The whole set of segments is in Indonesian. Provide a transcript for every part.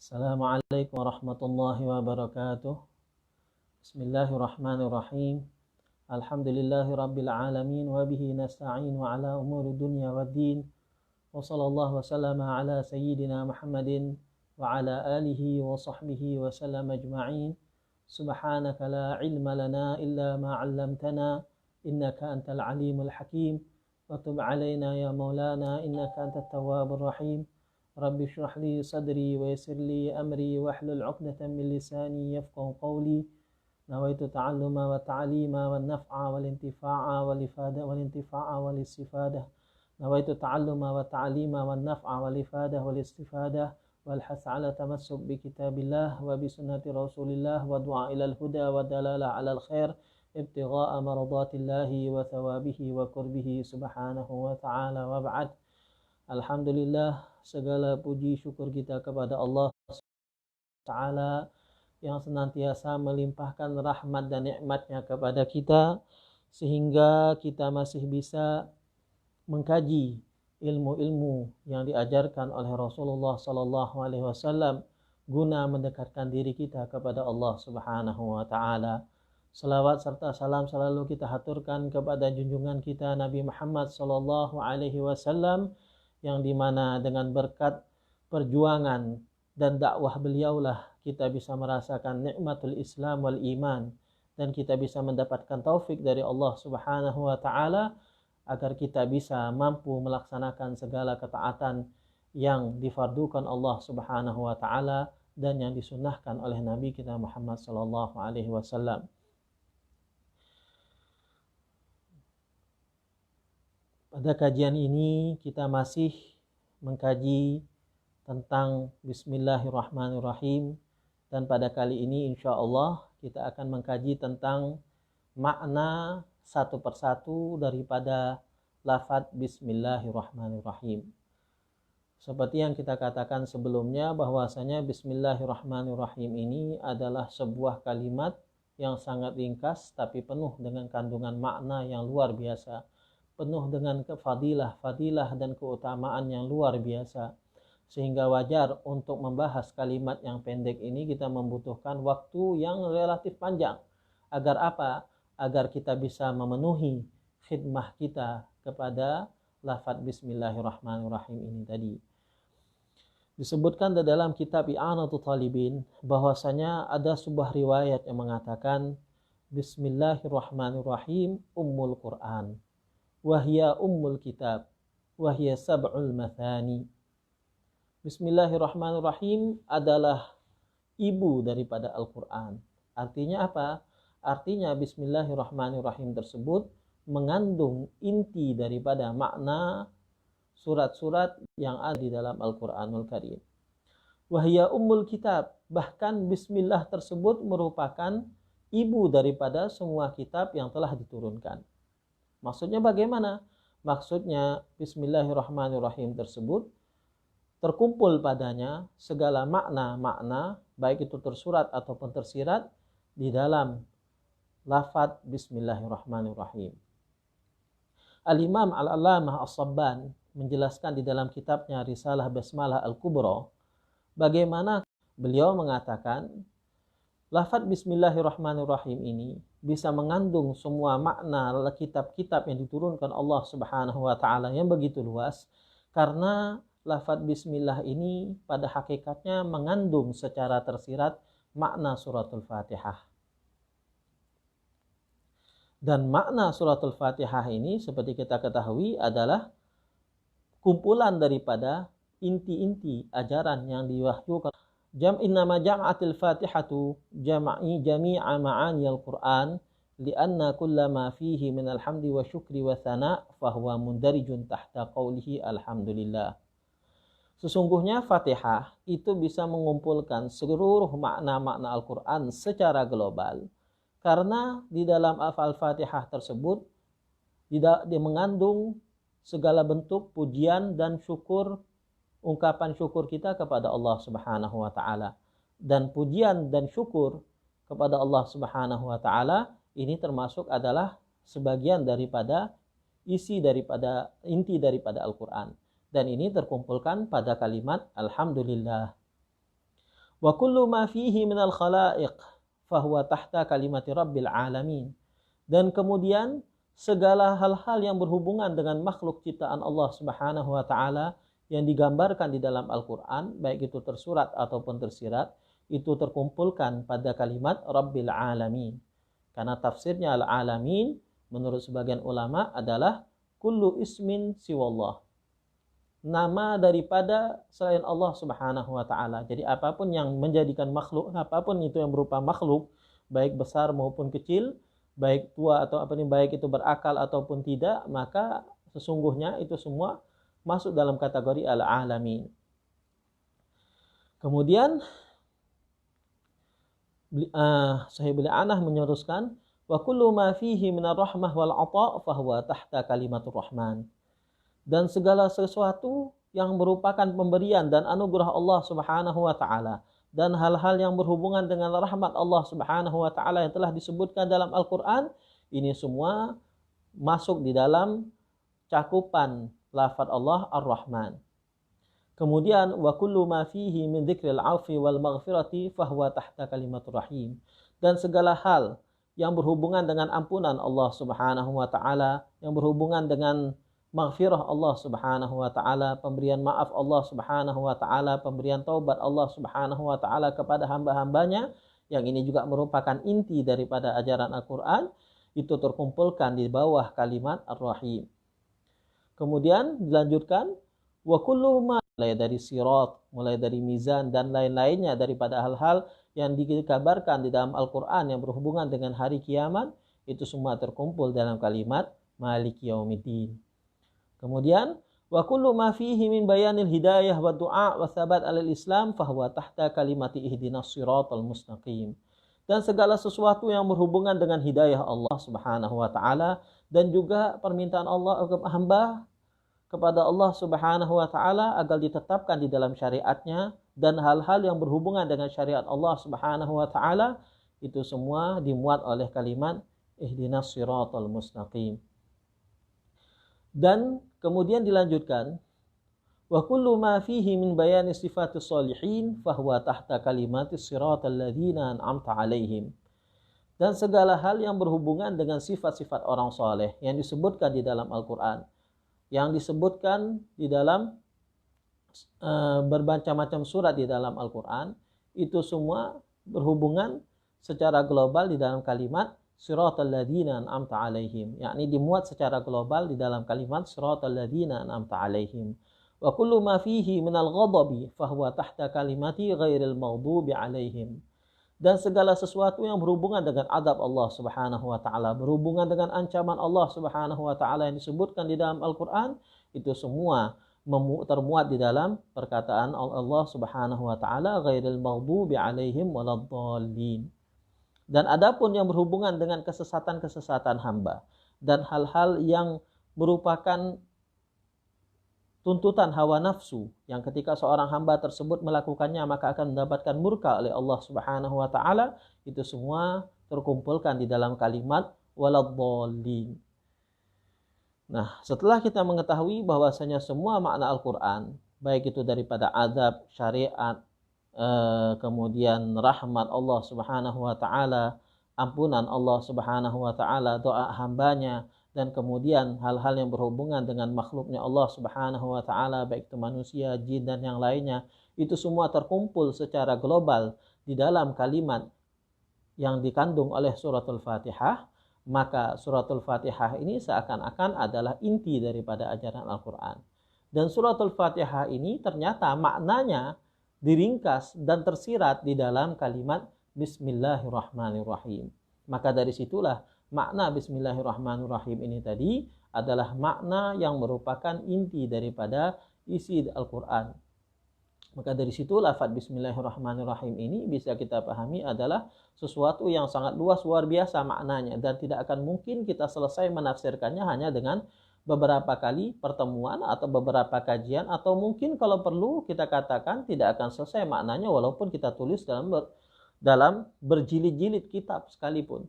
Assalamualaikum warahmatullahi wabarakatuh. Bismillahirrahmanirrahim. Alhamdulillahi rabbil alamin wa bihi nasta'in wa ala umuri dunya waddin. Wa sallallahu wa sallama ala sayyidina Muhammadin wa ala alihi wa sahbihi wa sallam ajma'in. Subhanaka la ilma lana illa ma 'allamtana innaka antal alimul hakim. Wa tub 'alaina ya maulana innaka antat tawwabur rahim. Rabbi shrah li sadri wa yassir li amri wahlul 'uqdatam min lisani yafqahu qawli. Nawaitu ta'alluma wa ta'lima wa naf'a wal intifa'a wal ifada wal intifa'a wal istifadah. Nawaitu ta'alluma wa ta'lima wa naf'a wal ifada wal istifadah wal has'a ala tamassuk bi kitabillah wa bi sunnati rasulillah wa du'a ilal huda wa dalalah alal khair ibtigha'a maradatillahi wa thawabihi wa qurbihi subhanahu wa ta'ala wa ba'd. Alhamdulillah, segala puji syukur kita kepada Allah Ta'ala yang senantiasa melimpahkan rahmat dan nikmatnya kepada kita sehingga kita masih bisa mengkaji ilmu-ilmu yang diajarkan oleh Rasulullah Sallallahu Alaihi Wasallam guna mendekatkan diri kita kepada Allah Subhanahu Wa Ta'ala. Salawat serta salam selalu kita haturkan kepada junjungan kita Nabi Muhammad Sallallahu Alaihi Wasallam yang dimana dengan berkat perjuangan dan dakwah beliaulah kita bisa merasakan nikmatul Islam wal iman dan kita bisa mendapatkan taufik dari Allah Subhanahu wa taala agar kita bisa mampu melaksanakan segala ketaatan yang difardukan Allah Subhanahu wa taala dan yang disunnahkan oleh Nabi kita Muhammad sallallahu alaihi wasallam. Pada kajian ini kita masih mengkaji tentang Bismillahirrahmanirrahim dan pada kali ini insya Allah kita akan mengkaji tentang makna satu persatu daripada lafaz Bismillahirrahmanirrahim. Seperti yang kita katakan sebelumnya bahwasanya Bismillahirrahmanirrahim ini adalah sebuah kalimat yang sangat ringkas tapi penuh dengan kandungan makna yang luar biasa, penuh dengan fadilah dan keutamaan yang luar biasa. Sehingga wajar untuk membahas kalimat yang pendek ini kita membutuhkan waktu yang relatif panjang. Agar apa? Agar kita bisa memenuhi khidmah kita kepada lafaz Bismillahirrahmanirrahim ini tadi. Disebutkan di dalam kitab I'anatul Talibin bahwasanya ada sebuah riwayat yang mengatakan Bismillahirrahmanirrahim Ummul Quran. Wahya Ummul Kitab. Wahya Sab'ul Mathani. Bismillahirrahmanirrahim adalah ibu daripada Al-Quran. Artinya apa? Artinya Bismillahirrahmanirrahim tersebut mengandung inti daripada makna surat-surat yang ada di dalam Al-Quranul Karim. Wahya Ummul Kitab. Bahkan Bismillah tersebut merupakan ibu daripada semua kitab yang telah diturunkan. Maksudnya bagaimana? Maksudnya Bismillahirrahmanirrahim tersebut terkumpul padanya segala makna-makna baik itu tersurat ataupun tersirat di dalam lafaz Bismillahirrahmanirrahim. Al-Imam Al-Allamah As-Sabban menjelaskan di dalam kitabnya Risalah Basmalah Al-Kubra bagaimana beliau mengatakan lafaz Bismillahirrahmanirrahim ini bisa mengandung semua makna kitab-kitab yang diturunkan Allah Subhanahu wa taala yang begitu luas karena lafaz bismillah ini pada hakikatnya mengandung secara tersirat makna suratul Fatihah. Dan makna suratul Fatihah ini seperti kita ketahui adalah kumpulan daripada inti-inti ajaran yang diwahyukan. Innama jam'atil Fatihatu jami'a ma'ani al-Qur'an lianna kullama fihi minal hamdi wa syukri wa thana fahuwa mundarijun tahta qawlihi alhamdulillah. Sesungguhnya Fatihah itu bisa mengumpulkan seluruh makna-makna Al-Quran secara global. Karena di dalam Al-Fatihah tersebut dia mengandung segala bentuk pujian dan syukur, ungkapan syukur kita kepada Allah Subhanahu wa taala. Dan pujian dan syukur kepada Allah Subhanahu wa taala ini termasuk adalah sebagian daripada inti daripada Al-Quran. Dan ini terkumpulkan pada kalimat Alhamdulillah. Wa kullu ma fihi minal khalaiq fahuwa tahta kalimati rabbil alamin. Dan kemudian segala hal-hal yang berhubungan dengan makhluk ciptaan Allah Subhanahu wa taala yang digambarkan di dalam Al-Qur'an, baik itu tersurat ataupun tersirat, itu terkumpulkan pada kalimat rabbil alamin. Karena tafsirnya al-alamin menurut sebagian ulama adalah kullu ismin siwallah, nama daripada selain Allah Subhanahu wa taala. Jadi apapun yang menjadikan makhluk, apapun itu yang berupa makhluk, baik besar maupun kecil, baik tua atau baik itu berakal ataupun tidak, maka sesungguhnya itu semua masuk dalam kategori al-alamin. Kemudian Sahih Anah meneruskan, wa kullu ma fihi minar rahmah wal 'ata' fahuwa tahta kalimatur rahman. Dan segala sesuatu yang merupakan pemberian dan anugerah Allah Subhanahu wa taala dan hal-hal yang berhubungan dengan rahmat Allah Subhanahu wa taala yang telah disebutkan dalam Al-Qur'an, ini semua masuk di dalam cakupan lafaz Allah Ar-Rahman. Kemudian wa kullu ma fihi min dzikril 'afwi wal maghfirati fahuwa tahta kalimatur rahim. Dan segala hal yang berhubungan dengan ampunan Allah Subhanahu wa taala, yang berhubungan dengan maghfirah Allah Subhanahu wa taala, pemberian maaf Allah Subhanahu wa taala, pemberian taubat Allah Subhanahu wa taala kepada hamba-hambanya, yang ini juga merupakan inti daripada ajaran Al-Qur'an, itu terkumpulkan di bawah kalimat Ar-Rahim. Kemudian dilanjutkan wa kullu ma, mulai dari sirat, mulai dari mizan dan lain-lainnya daripada hal-hal yang dikabarkan di dalam Al-Qur'an yang berhubungan dengan hari kiamat, itu semua terkumpul dalam kalimat Maliki Yaumiddin. Kemudian wa kullu ma fihi min bayanil hidayah wa du'a wa tsabat 'alal Islam fahuwa tahta kalimati ihdinas siratal mustaqim. Dan segala sesuatu yang berhubungan dengan hidayah Allah Subhanahu wa taala dan juga permintaan Allah hamba kepada Allah Subhanahu wa taala agar ditetapkan di dalam syariatnya, dan hal-hal yang berhubungan dengan syariat Allah Subhanahu wa taala itu semua dimuat oleh kalimat ihdinas siratal mustaqim. Dan kemudian dilanjutkan wa kullu ma fihi min bayani sifatis sholihin fahuwa tahta kalimatis siratal ladzina an'amta 'alaihim. Dan segala hal yang berhubungan dengan sifat-sifat orang soleh yang disebutkan di dalam Al-Qur'an, yang disebutkan di dalam bermacam-macam surat di dalam Al-Qur'an, itu semua berhubungan secara global di dalam kalimat siratal ladzina an'amta 'alaihim, yakni dimuat secara global di dalam kalimat siratal ladzina an'amta 'alaihim. Wa kullu ma fihi minal ghadabi fahuwa tahta kalimati ghairil maghdubi 'alaihim. Dan segala sesuatu yang berhubungan dengan adab Allah Subhanahu wa taala, berhubungan dengan ancaman Allah Subhanahu wa taala yang disebutkan di dalam Al-Qur'an, itu semua termuat di dalam perkataan Allah Subhanahu wa taala ghairil maghdubi 'alaihim waladdallin. Dan adapun yang berhubungan dengan kesesatan-kesesatan hamba dan hal-hal yang merupakan tuntutan hawa nafsu, yang ketika seorang hamba tersebut melakukannya maka akan mendapatkan murka oleh Allah Subhanahu wa taala, itu semua terkumpulkan di dalam kalimat waladdallin. Nah, setelah kita mengetahui bahwasanya semua makna Al-Qur'an, baik itu daripada adab, syariat, kemudian rahmat Allah Subhanahu wa taala, ampunan Allah Subhanahu wa taala, doa hambanya, dan kemudian hal-hal yang berhubungan dengan makhluknya Allah Subhanahu wa taala, baik itu manusia, jin dan yang lainnya, itu semua terkumpul secara global di dalam kalimat yang dikandung oleh suratul Fatihah. Maka suratul Fatihah ini seakan-akan adalah inti daripada ajaran Al-Qur'an. Dan suratul Fatihah ini ternyata maknanya diringkas dan tersirat di dalam kalimat Bismillahirrahmanirrahim. Maka dari situlah makna Bismillahirrahmanirrahim ini tadi adalah makna yang merupakan inti daripada isi Al-Quran. Maka dari situ lafaz Bismillahirrahmanirrahim ini bisa kita pahami adalah sesuatu yang sangat luas, luar biasa maknanya, dan tidak akan mungkin kita selesai menafsirkannya hanya dengan beberapa kali pertemuan atau beberapa kajian, atau mungkin kalau perlu kita katakan tidak akan selesai maknanya walaupun kita tulis dalam berjilid-jilid kitab sekalipun.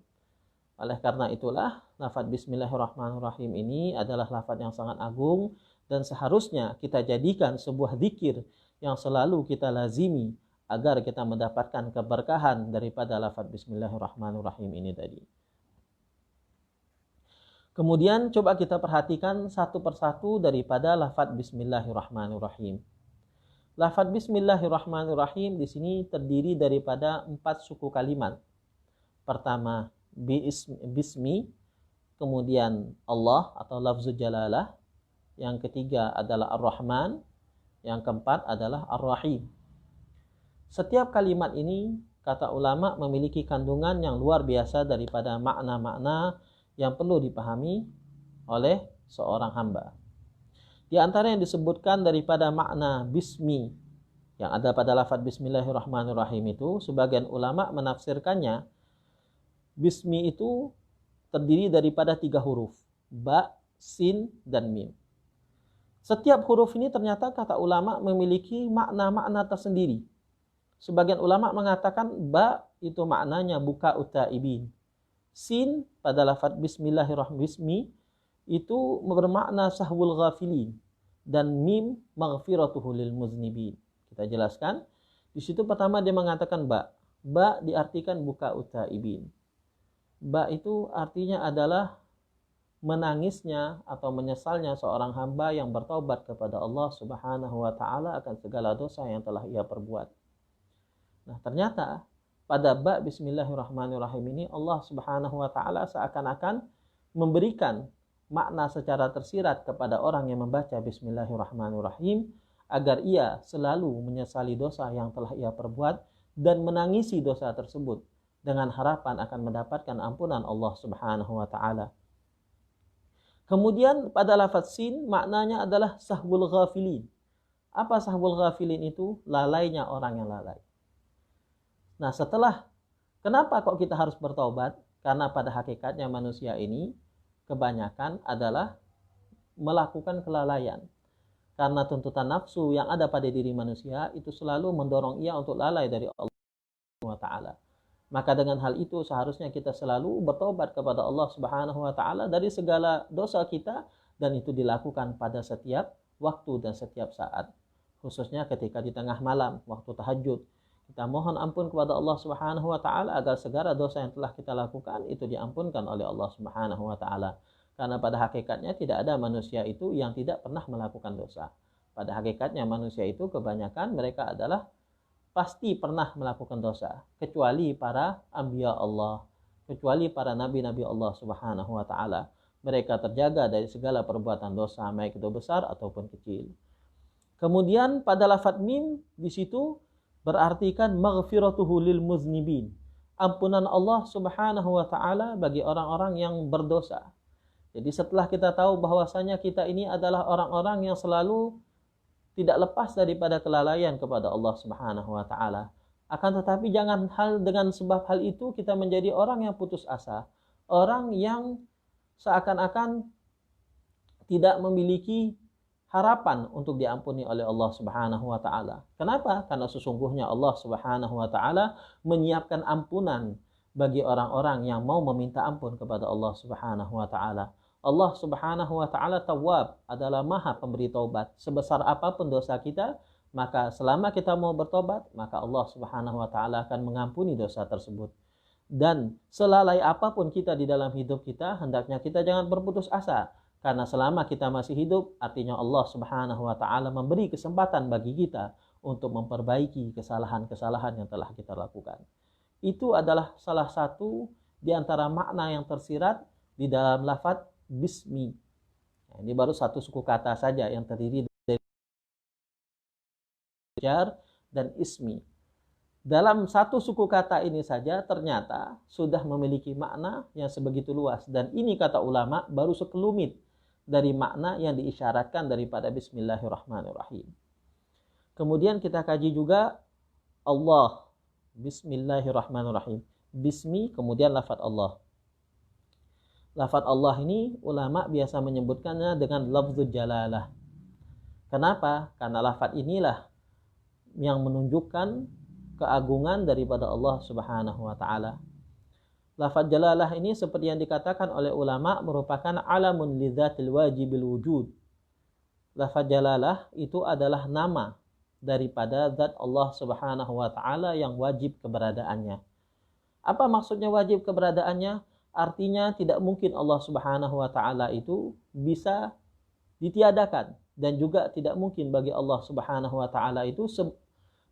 Oleh karena itulah lafaz Bismillahirrahmanirrahim ini adalah lafaz yang sangat agung, dan seharusnya kita jadikan sebuah zikir yang selalu kita lazimi agar kita mendapatkan keberkahan daripada lafaz bismillahirrahmanirrahim ini tadi. Kemudian coba kita perhatikan satu persatu daripada lafaz bismillahirrahmanirrahim. Lafaz bismillahirrahmanirrahim di sini terdiri daripada 4 suku kalimat. Pertama, bismi, kemudian Allah atau lafzul jalalah. Yang ketiga adalah ar-Rahman, yang keempat adalah ar-Rahim. Setiap kalimat ini, kata ulama, memiliki kandungan yang luar biasa daripada makna-makna yang perlu dipahami oleh seorang hamba. Di antara yang disebutkan daripada makna bismi yang ada pada lafaz bismillahirrahmanirrahim itu, sebagian ulama menafsirkannya, bismi itu terdiri daripada 3 huruf, ba, sin, dan mim. Setiap huruf ini ternyata kata ulama memiliki makna-makna tersendiri. Sebagian ulama mengatakan ba itu maknanya buka utaibin. Sin pada lafaz bismillahirrahmanirrahim itu bermakna sahwul ghafilin, dan mim maghfiratuhu lil muznibin. Kita jelaskan. Di situ pertama dia mengatakan ba. Ba diartikan buka utaibin. Ba itu artinya adalah menangisnya atau menyesalnya seorang hamba yang bertaubat kepada Allah Subhanahu wa taala akan segala dosa yang telah ia perbuat. Nah, ternyata pada ba bismillahirrahmanirrahim ini Allah Subhanahu wa taala seakan-akan memberikan makna secara tersirat kepada orang yang membaca bismillahirrahmanirrahim agar ia selalu menyesali dosa yang telah ia perbuat dan menangisi dosa tersebut dengan harapan akan mendapatkan ampunan Allah Subhanahu wa taala. Kemudian pada lafaz sin maknanya adalah sahwul ghafilin. Apa sahwul ghafilin itu? Lalainya orang yang lalai. Nah, kenapa kok kita harus bertobat? Karena pada hakikatnya manusia ini kebanyakan adalah melakukan kelalaian. Karena tuntutan nafsu yang ada pada diri manusia itu selalu mendorong ia untuk lalai dari Allah Subhanahu wa taala. Maka dengan hal itu seharusnya kita selalu bertobat kepada Allah Subhanahu wa taala dari segala dosa kita, dan itu dilakukan pada setiap waktu dan setiap saat. Khususnya ketika di tengah malam, waktu tahajud. Kita mohon ampun kepada Allah Subhanahu wa taala agar segala dosa yang telah kita lakukan itu diampunkan oleh Allah Subhanahu wa taala. Karena pada hakikatnya tidak ada manusia itu yang tidak pernah melakukan dosa. Pada hakikatnya manusia itu kebanyakan mereka adalah pasti pernah melakukan dosa, kecuali para anbiya Allah, kecuali para nabi-nabi Allah Subhanahu wa taala. Mereka terjaga dari segala perbuatan dosa, baik itu besar ataupun kecil. Kemudian pada lafaz mim di situ berartikan maghfiratuhu lil muznibin. Ampunan Allah Subhanahu wa taala bagi orang-orang yang berdosa. Jadi setelah kita tahu bahwasanya kita ini adalah orang-orang yang selalu tidak lepas daripada kelalaian kepada Allah Subhanahu wa taala. Akan tetapi jangan dengan sebab hal itu kita menjadi orang yang putus asa, orang yang seakan-akan tidak memiliki harapan untuk diampuni oleh Allah Subhanahu wa taala. Kenapa? Karena sesungguhnya Allah Subhanahu wa taala menyiapkan ampunan bagi orang-orang yang mau meminta ampun kepada Allah Subhanahu wa taala. Allah Subhanahu wa taala Tawwab, adalah Maha pemberi taubat. Sebesar apapun dosa kita, maka selama kita mau bertobat, maka Allah Subhanahu wa taala akan mengampuni dosa tersebut. Dan selalai apapun kita di dalam hidup kita, hendaknya kita jangan berputus asa. Karena selama kita masih hidup, artinya Allah Subhanahu wa taala memberi kesempatan bagi kita untuk memperbaiki kesalahan-kesalahan yang telah kita lakukan. Itu adalah salah satu di antara makna yang tersirat di dalam lafaz bismi. Nah, ini baru satu suku kata saja yang terdiri dari jar dan ismi. Dalam satu suku kata ini saja ternyata sudah memiliki makna yang sebegitu luas, dan ini kata ulama baru sekelumit dari makna yang diisyaratkan daripada bismillahirrahmanirrahim. Kemudian kita kaji juga Allah, bismillahirrahmanirrahim. Bismi kemudian lafaz Allah. Lafaz Allah ini ulama biasa menyebutkannya dengan lafzul jalalah. Kenapa? Karena lafaz inilah yang menunjukkan keagungan daripada Allah Subhanahu wa taala. Lafaz jalalah ini seperti yang dikatakan oleh ulama merupakan alamun lidzatil wajibil wujud. Lafaz jalalah itu adalah nama daripada zat Allah Subhanahu wa taala yang wajib keberadaannya. Apa maksudnya wajib keberadaannya? Artinya tidak mungkin Allah Subhanahu wa taala itu bisa ditiadakan, dan juga tidak mungkin bagi Allah Subhanahu wa taala itu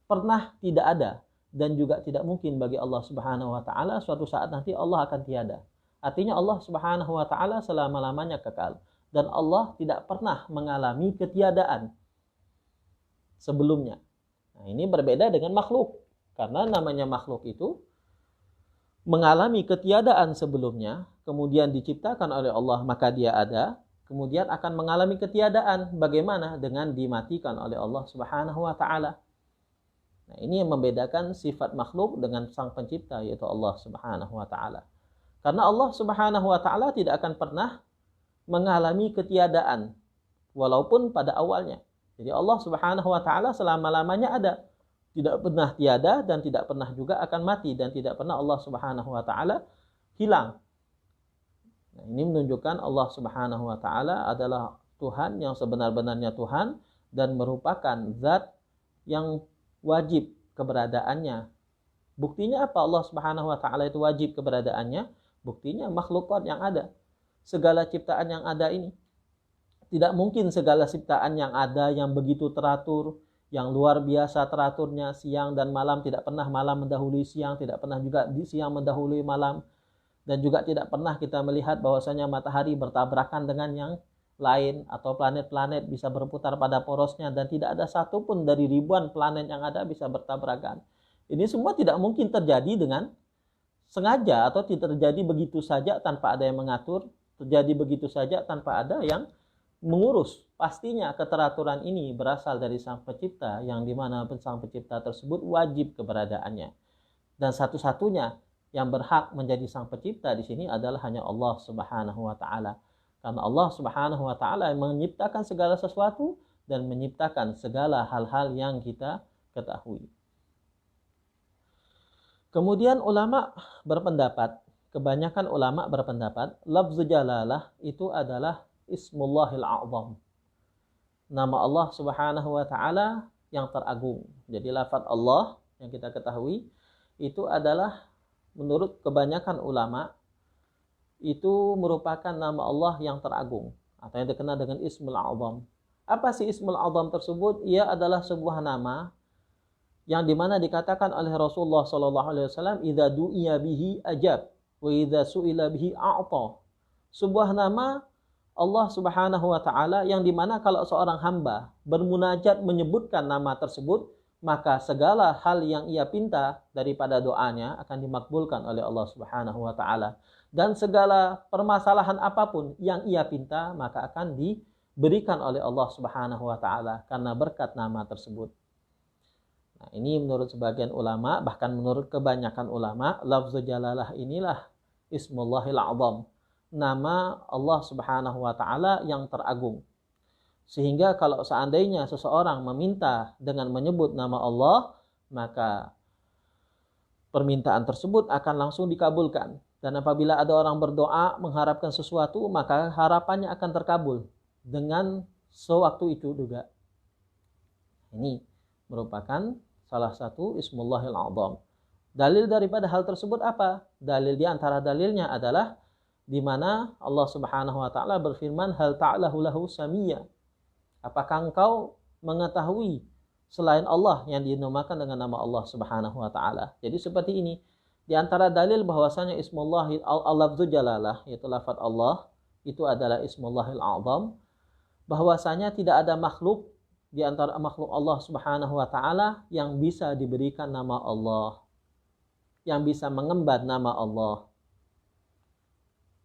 pernah tidak ada, dan juga tidak mungkin bagi Allah Subhanahu wa taala suatu saat nanti Allah akan tiada. Artinya Allah Subhanahu wa taala selama-lamanya kekal, dan Allah tidak pernah mengalami ketiadaan sebelumnya. Nah, ini berbeda dengan makhluk, karena namanya makhluk itu mengalami ketiadaan sebelumnya, kemudian diciptakan oleh Allah, maka dia ada, kemudian akan mengalami ketiadaan. Bagaimana? Dengan dimatikan oleh Allah Subhanahu wa taala. Nah, ini yang membedakan sifat makhluk dengan sang pencipta, yaitu Allah Subhanahu wa taala. Karena Allah Subhanahu wa taala tidak akan pernah mengalami ketiadaan walaupun pada awalnya. Jadi Allah Subhanahu wa taala selama-lamanya ada, tidak pernah tiada, dan tidak pernah juga akan mati, dan tidak pernah Allah Subhanahu wa taala hilang. Nah, ini menunjukkan Allah Subhanahu wa taala adalah Tuhan yang sebenar-benarnya Tuhan, dan merupakan zat yang wajib keberadaannya. Buktinya apa Allah Subhanahu wa taala itu wajib keberadaannya? Buktinya makhlukat yang ada, segala ciptaan yang ada ini. Tidak mungkin segala ciptaan yang ada yang begitu teratur, yang luar biasa teraturnya, siang dan malam, tidak pernah malam mendahului siang, tidak pernah juga di siang mendahului malam, dan juga tidak pernah kita melihat bahwasanya matahari bertabrakan dengan yang lain, atau planet-planet bisa berputar pada porosnya, dan tidak ada satupun dari ribuan planet yang ada bisa bertabrakan. Ini semua tidak mungkin terjadi dengan sengaja, atau tidak terjadi begitu saja tanpa ada yang mengatur, terjadi begitu saja tanpa ada yang mengurus. Pastinya keteraturan ini berasal dari sang pencipta, yang dimana sang pencipta tersebut wajib keberadaannya. Dan satu-satunya yang berhak menjadi sang pencipta di sini adalah hanya Allah Subhanahu wa taala. Karena Allah Subhanahu wa taala yang menciptakan segala sesuatu dan menciptakan segala hal-hal yang kita ketahui. Kemudian ulama berpendapat, kebanyakan ulama berpendapat, lafzu jalalah itu adalah Ismullahil A'zam, nama Allah Subhanahu wa taala yang teragung. Jadi lafaz Allah yang kita ketahui itu adalah, menurut kebanyakan ulama, itu merupakan nama Allah yang teragung, atau yang dikenal dengan Ismul A'zam. Apa sih Ismul A'zam tersebut? Ia adalah sebuah nama yang dimana dikatakan oleh Rasulullah SAW, idza du'iya bihi ajab, wa idza su'ila bihi a'ta. Sebuah nama Allah Subhanahu wa taala yang dimana kalau seorang hamba bermunajat menyebutkan nama tersebut, maka segala hal yang ia pinta daripada doanya akan dimakbulkan oleh Allah Subhanahu wa taala, dan segala permasalahan apapun yang ia pinta maka akan diberikan oleh Allah Subhanahu wa taala karena berkat nama tersebut. Nah, ini menurut sebagian ulama, bahkan menurut kebanyakan ulama, lafzu jalalah inilah Ismullahil A'zam, nama Allah Subhanahu wa taala yang teragung. Sehingga kalau seandainya seseorang meminta dengan menyebut nama Allah, maka permintaan tersebut akan langsung dikabulkan. Dan apabila ada orang berdoa mengharapkan sesuatu, maka harapannya akan terkabul dengan sewaktu itu juga. Ini merupakan salah satu Ismullahil A'zam. Dalil daripada hal tersebut apa? Dalil di antara dalilnya adalah di mana Allah Subhanahu wa taala berfirman, hal ta'lahu lahu samiyya. Apakah engkau mengetahui selain Allah yang dinamakan dengan nama Allah Subhanahu wa taala? Jadi seperti ini. Di antara dalil bahwasanya Ismullahil al-lafzu jalalah, yaitu lafaz Allah, itu adalah Ismullahil A'zam, bahwasanya tidak ada makhluk di antara makhluk Allah Subhanahu wa taala yang bisa diberikan nama Allah, yang bisa mengemban nama Allah.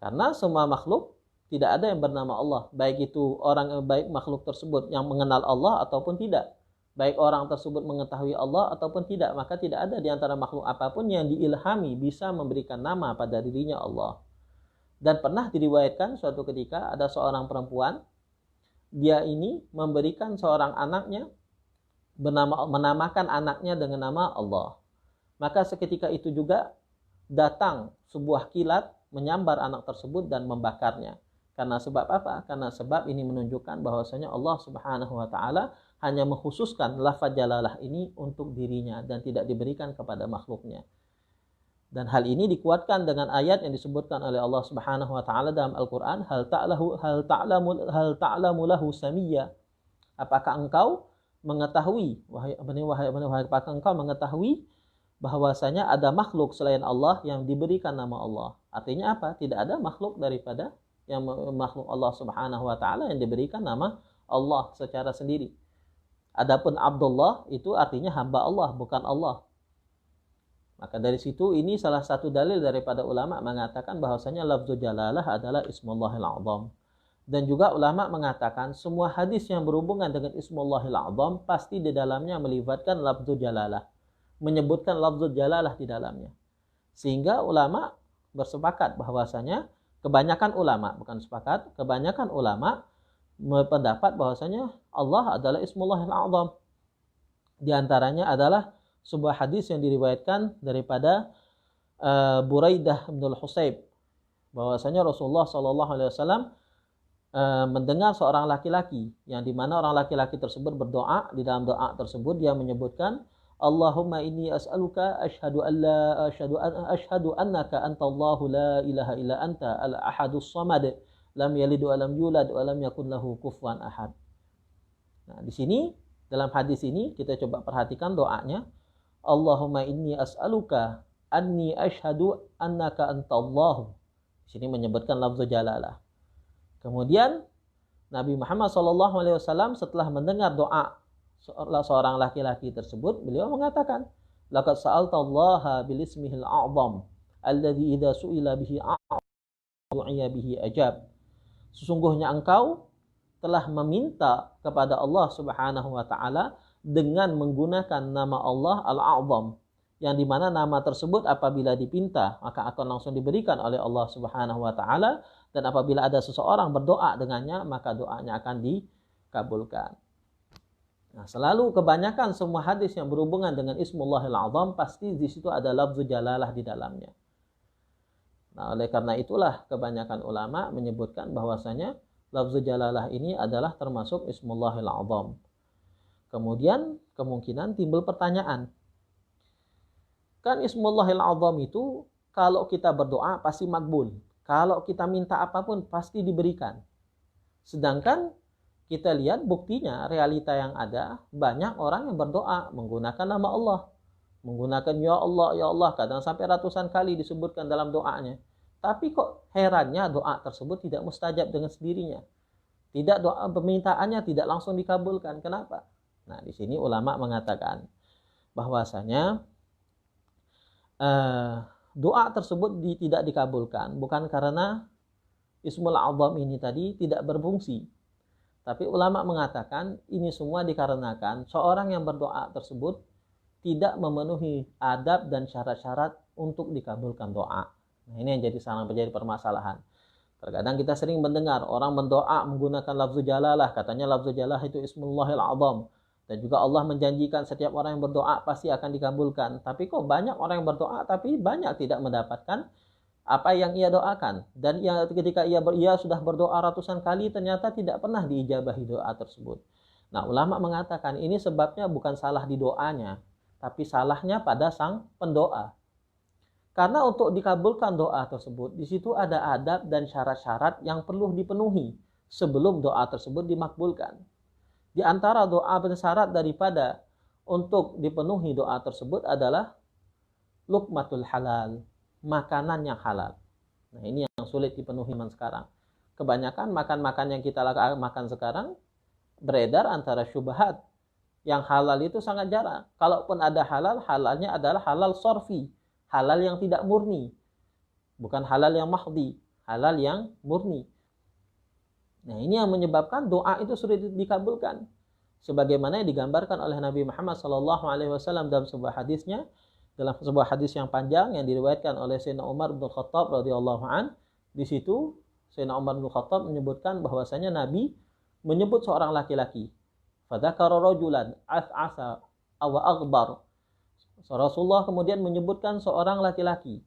Karena semua makhluk tidak ada yang bernama Allah, baik itu orang, baik makhluk tersebut yang mengenal Allah ataupun tidak, baik orang tersebut mengetahui Allah ataupun tidak, maka tidak ada di antara makhluk apapun yang diilhami bisa memberikan nama pada dirinya Allah. Dan pernah diriwayatkan suatu ketika ada seorang perempuan, dia ini memberikan seorang anaknya, menamakan anaknya dengan nama Allah. Maka seketika itu juga datang sebuah kilat menyambar anak tersebut dan membakarnya. Karena sebab apa? Karena sebab ini menunjukkan bahwasanya Allah Subhanahu wa taala hanya mengkhususkan lafaz jalalah ini untuk dirinya dan tidak diberikan kepada makhluknya. Dan hal ini dikuatkan dengan ayat yang disebutkan oleh Allah Subhanahu wa taala dalam Al-Qur'an, hal ta'lamu lahu samiyya. Apakah engkau mengetahui apakah engkau mengetahui bahwasanya ada makhluk selain Allah yang diberikan nama Allah? Artinya apa? Tidak ada makhluk daripada yang makhluk Allah Subhanahu wa taala yang diberikan nama Allah secara sendiri. Adapun Abdullah itu artinya hamba Allah, bukan Allah. Maka dari situ ini salah satu dalil daripada ulama mengatakan bahwasanya lafzul jalalah adalah Ismullahil A'zam. Dan juga ulama mengatakan semua hadis yang berhubungan dengan Ismullahil A'zam pasti di dalamnya melibatkan lafzul jalalah, menyebutkan lafzul jalalah di dalamnya. Sehingga ulama bersepakat bahwasanya kebanyakan ulama berpendapat bahwasanya Allah adalah Ismullahil A'zam. Di antaranya adalah sebuah hadis yang diriwayatkan daripada Buraidah bin Husayb bahwasanya Rasulullah SAW mendengar seorang laki-laki yang dimana orang laki-laki tersebut berdoa. Di dalam doa tersebut dia menyebutkan Allahumma inni as'aluka ashhadu annaka antallahu la ilaha illa anta al-ahadus samad lam yalid wa lam yulad wa lam yakun lahu kufuwan ahad. Nah, di sini dalam hadis ini kita coba perhatikan doanya. Allahumma inni as'aluka anni ashhadu annaka antallahu. Di sini menyebutkan lafzul jalalah. Kemudian Nabi Muhammad SAW setelah mendengar doa seorang laki-laki tersebut, beliau mengatakan, laqad sa'altallaha bilismihil a'zam alladzi idza su'ila bihi a'du'iya bihi ajab. Sesungguhnya engkau telah meminta kepada Allah Subhanahu wa taala dengan menggunakan nama Allah Al-A'zam, yang dimana nama tersebut apabila dipinta maka akan langsung diberikan oleh Allah Subhanahu wa taala, dan apabila ada seseorang berdoa dengannya maka doanya akan dikabulkan. Nah, selalu kebanyakan semua hadis yang berhubungan dengan Ismullahil A'zam pasti di situ ada lafzul jalalah di dalamnya. Nah, oleh karena itulah kebanyakan ulama menyebutkan bahwasanya lafzul jalalah ini adalah termasuk Ismullahil A'zam. Kemudian kemungkinan timbul pertanyaan. Kan Ismullahil A'zam itu kalau kita berdoa pasti makbul. Kalau kita minta apapun pasti diberikan. Sedangkan kita lihat buktinya, realita yang ada, banyak orang yang berdoa menggunakan nama Allah. Menggunakan ya Allah, kadang sampai ratusan kali disebutkan dalam doanya. Tapi kok herannya doa tersebut tidak mustajab dengan sendirinya. Tidak, doa permintaannya tidak langsung dikabulkan. Kenapa? Nah, di sini ulama mengatakan bahwasanya doa tersebut tidak dikabulkan bukan karena Ismul A'zam ini tadi tidak berfungsi. Tapi ulama mengatakan ini semua dikarenakan seorang yang berdoa tersebut tidak memenuhi adab dan syarat-syarat untuk dikabulkan doa. Nah, ini yang menjadi permasalahan. Terkadang kita sering mendengar orang mendoa menggunakan lafzul jalalah, katanya lafzul jalalah itu Ismullahil A'zam. Dan juga Allah menjanjikan setiap orang yang berdoa pasti akan dikabulkan. Tapi kok banyak orang yang berdoa tapi banyak tidak mendapatkan apa yang ia doakan. Dan ketika ia sudah berdoa ratusan kali ternyata tidak pernah diijabahi doa tersebut. Nah, ulama mengatakan ini sebabnya bukan salah di doanya, tapi salahnya pada sang pendoa. Karena untuk dikabulkan doa tersebut, di situ ada adab dan syarat-syarat yang perlu dipenuhi sebelum doa tersebut dimakbulkan. Di antara doa dan syarat daripada untuk dipenuhi doa tersebut adalah luqmatul halal, makanan yang halal. Nah, ini yang sulit dipenuhi sekarang. Kebanyakan makan-makan yang kita makan sekarang beredar antara syubhat. Yang halal itu sangat jarang. Kalaupun ada halal, halalnya adalah halal sorfi, halal yang tidak murni. Bukan halal yang mahdi, halal yang murni. Nah, ini yang menyebabkan doa itu sulit dikabulkan. Sebagaimana yang digambarkan oleh Nabi Muhammad SAW dalam sebuah hadisnya, dalam sebuah hadis yang panjang yang diriwayatkan oleh Sayyidina Umar bin Khattab radhiyallahu an. Di situ Sayyidina Umar bin Khattab menyebutkan bahwasanya Nabi menyebut seorang laki-laki. Fadzakara rajulan as'asa aw aghbar. Rasulullah kemudian menyebutkan seorang laki-laki.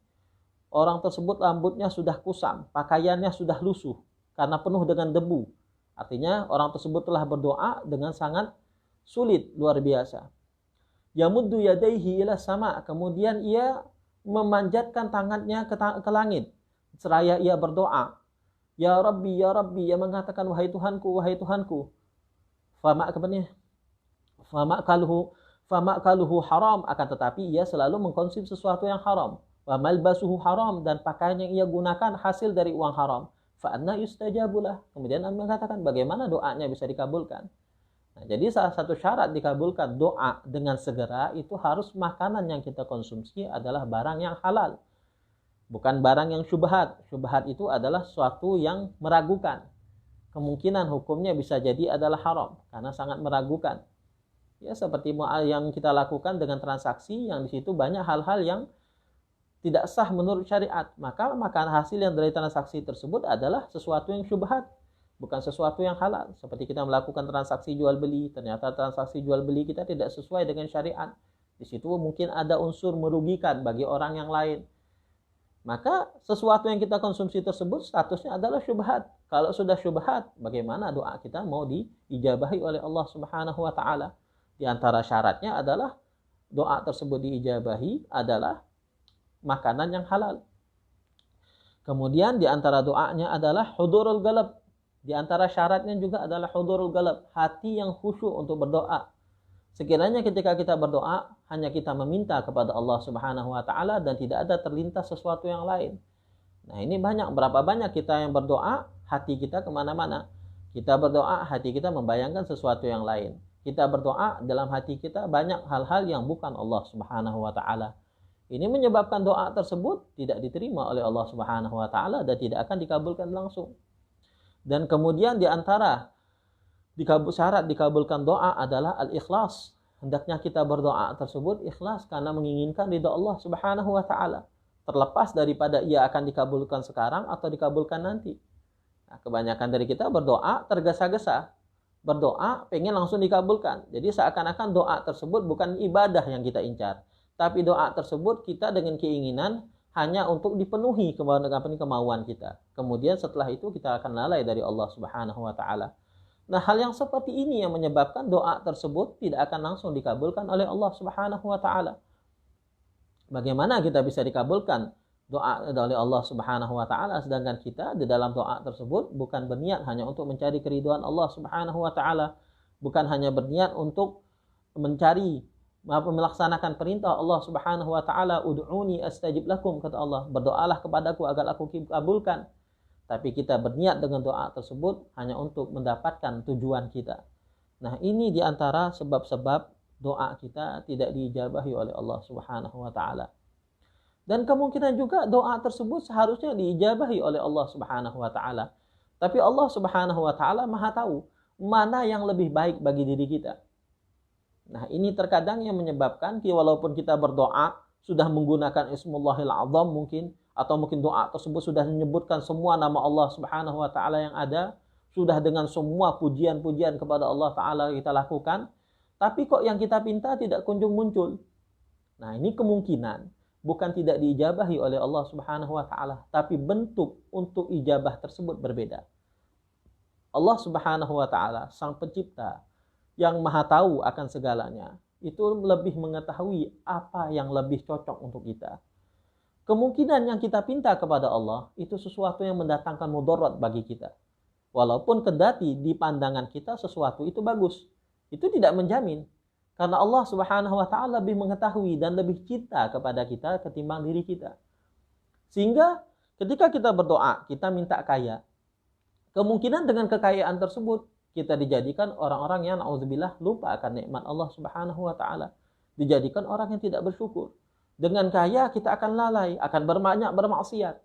Orang tersebut rambutnya sudah kusam, pakaiannya sudah lusuh karena penuh dengan debu. Artinya orang tersebut telah berdoa dengan sangat sulit luar biasa. Yamuddu yadaihi ila sama, kemudian ia memanjatkan tangannya ke langit seraya ia berdoa, ya Rabbi, ia mengatakan wahai Tuhanku. Fama'kaluhu haram, akan tetapi ia selalu mengkonsumsi sesuatu yang haram. Wa malbasuhu haram, dan pakaian yang ia gunakan hasil dari uang haram. Fa anna yustajabulah, kemudian mengatakan bagaimana doanya bisa dikabulkan. Nah, jadi salah satu syarat dikabulkan doa dengan segera itu harus makanan yang kita konsumsi adalah barang yang halal. Bukan barang yang syubhat. Syubhat itu adalah sesuatu yang meragukan. Kemungkinan hukumnya bisa jadi adalah haram karena sangat meragukan. Ya, seperti yang kita lakukan dengan transaksi yang di situ banyak hal-hal yang tidak sah menurut syariat. Maka hasil yang dari transaksi tersebut adalah sesuatu yang syubhat, bukan sesuatu yang halal. Seperti kita melakukan transaksi jual beli, ternyata transaksi jual beli kita tidak sesuai dengan syariat. Di situ mungkin ada unsur merugikan bagi orang yang lain. Maka sesuatu yang kita konsumsi tersebut statusnya adalah syubhat. Kalau sudah syubhat, bagaimana doa kita mau diijabahi oleh Allah Subhanahu wa taala? Di antara syaratnya adalah doa tersebut diijabahi adalah makanan yang halal. Kemudian di antara doanya adalah hudurul qalb. Di antara syaratnya juga adalah hudurul qalb, hati yang khusyuk untuk berdoa. Sekiranya ketika kita berdoa hanya kita meminta kepada Allah Subhanahu wa taala dan tidak ada terlintas sesuatu yang lain. Nah, ini berapa banyak kita yang berdoa hati kita kemana-mana. Kita berdoa hati kita membayangkan sesuatu yang lain. Kita berdoa dalam hati kita banyak hal-hal yang bukan Allah Subhanahu wa taala. Ini menyebabkan doa tersebut tidak diterima oleh Allah Subhanahu wa taala dan tidak akan dikabulkan langsung. Dan kemudian di antara syarat dikabulkan doa adalah al-ikhlas. Hendaknya kita berdoa tersebut ikhlas karena menginginkan ridha Allah Subhanahu wa taala. Terlepas daripada ia akan dikabulkan sekarang atau dikabulkan nanti. Nah, kebanyakan dari kita berdoa tergesa-gesa. Berdoa pengen langsung dikabulkan. Jadi seakan-akan doa tersebut bukan ibadah yang kita incar. Tapi doa tersebut kita dengan keinginan hanya untuk dipenuhi kemauan kita. Kemudian setelah itu kita akan lalai dari Allah Subhanahu wa taala. Nah, hal yang seperti ini yang menyebabkan doa tersebut tidak akan langsung dikabulkan oleh Allah Subhanahu wa taala. Bagaimana kita bisa dikabulkan doa oleh Allah Subhanahu wa taala sedangkan kita di dalam doa tersebut bukan berniat hanya untuk mencari keridhaan Allah Subhanahu wa taala, bukan hanya berniat untuk melaksanakan perintah Allah Subhanahu wa taala, ud'uni astajib lakum, kata Allah, berdoalah kepadaku agar aku kabulkan. Tapi kita berniat dengan doa tersebut hanya untuk mendapatkan tujuan kita. Nah, ini diantara sebab-sebab doa kita tidak diijabahi oleh Allah Subhanahu wa taala. Dan kemungkinan juga doa tersebut seharusnya diijabahi oleh Allah Subhanahu wa taala. Tapi Allah Subhanahu wa taala Maha tahu mana yang lebih baik bagi diri kita. Nah, ini terkadang yang menyebabkan walaupun kita berdoa sudah menggunakan Ismullahil Azam mungkin, atau mungkin doa tersebut sudah menyebutkan semua nama Allah Subhanahu wa taala yang ada, sudah dengan semua pujian-pujian kepada Allah taala kita lakukan, tapi kok yang kita pinta tidak kunjung muncul. Nah, ini kemungkinan bukan tidak diijabahi oleh Allah Subhanahu wa taala, tapi bentuk untuk ijabah tersebut berbeda. Allah Subhanahu wa taala, Sang Pencipta yang Maha tahu akan segalanya, itu lebih mengetahui apa yang lebih cocok untuk kita. Kemungkinan yang kita pinta kepada Allah itu sesuatu yang mendatangkan mudarat bagi kita. Walaupun kendati di pandangan kita sesuatu itu bagus, itu tidak menjamin. Karena Allah Subhanahu wa taala lebih mengetahui dan lebih cinta kepada kita ketimbang diri kita. Sehingga ketika kita berdoa, kita minta kaya. Kemungkinan dengan kekayaan tersebut kita dijadikan orang-orang yang na'udzubillah lupa akan nikmat Allah Subhanahu wa taala. Dijadikan orang yang tidak bersyukur. Dengan kaya kita akan lalai, akan banyak bermaksiat.